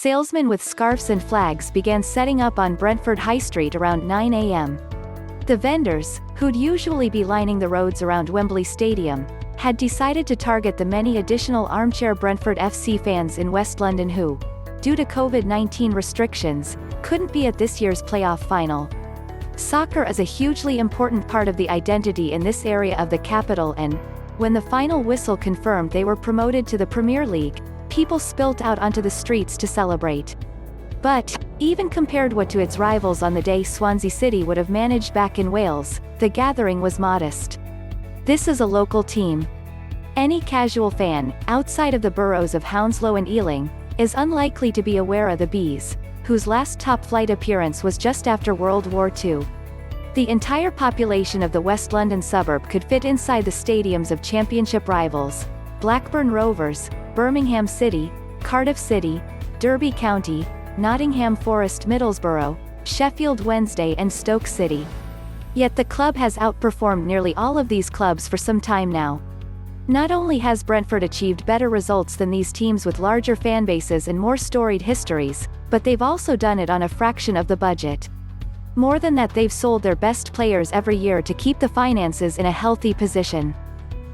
Salesmen with scarves and flags began setting up on Brentford High Street around 9 a.m. The vendors, who'd usually be lining the roads around Wembley Stadium, had decided to target the many additional armchair Brentford FC fans in West London who, due to COVID-19 restrictions, couldn't be at this year's playoff final. Soccer is a hugely important part of the identity in this area of the capital, and, when the final whistle confirmed they were promoted to the Premier League, people spilt out onto the streets to celebrate. But, even compared to its rivals on the day Swansea City would have managed back in Wales, the gathering was modest. This is a local team. Any casual fan, outside of the boroughs of Hounslow and Ealing, is unlikely to be aware of the Bees, whose last top-flight appearance was just after World War II. The entire population of the West London suburb could fit inside the stadiums of championship rivals, Blackburn Rovers, Birmingham City, Cardiff City, Derby County, Nottingham Forest Middlesborough, Sheffield Wednesday and Stoke City. Yet the club has outperformed nearly all of these clubs for some time now. Not only has Brentford achieved better results than these teams with larger fanbases and more storied histories, but they've also done it on a fraction of the budget. More than that, they've sold their best players every year to keep the finances in a healthy position.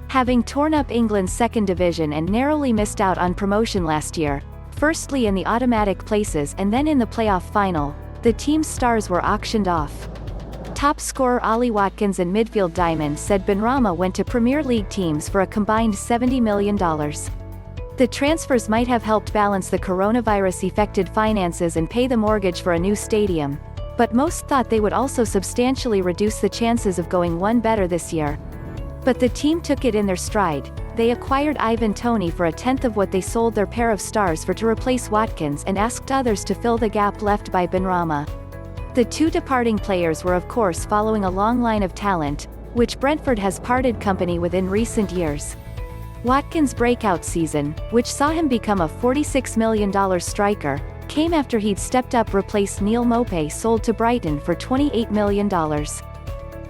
Having torn up England's second division and narrowly missed out on promotion last year, firstly in the automatic places and then in the playoff final, the team's stars were auctioned off. Top scorer Ollie Watkins and midfield diamond Said Benrahma went to Premier League teams for a combined $70 million. The transfers might have helped balance the coronavirus-affected finances and pay the mortgage for a new stadium, but most thought they would also substantially reduce the chances of going one better this year. But the team took it in their stride. They acquired Ivan Toney for a tenth of what they sold their pair of stars for to replace Watkins and asked others to fill the gap left by Benrahma. The two departing players were of course following a long line of talent, which Brentford has parted company with in recent years. Watkins' breakout season, which saw him become a $46 million striker, came after he'd stepped up replaced Neal Maupay, sold to Brighton for $28 million.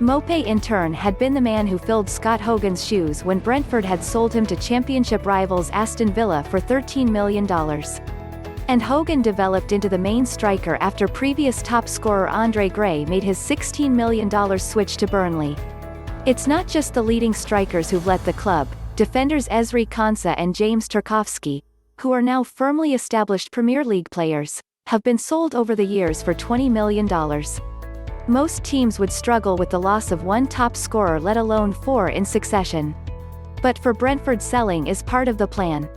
Maupay in turn had been the man who filled Scott Hogan's shoes when Brentford had sold him to championship rivals Aston Villa for $13 million. And Hogan developed into the main striker after previous top scorer Andre Gray made his $16 million switch to Burnley. It's not just the leading strikers who've left the club. Defenders Ezri and James Tarkowski, who are now firmly established Premier League players, have been sold over the years for $20 million. Most teams would struggle with the loss of one top scorer, let alone four in succession. But for Brentford, selling is part of the plan.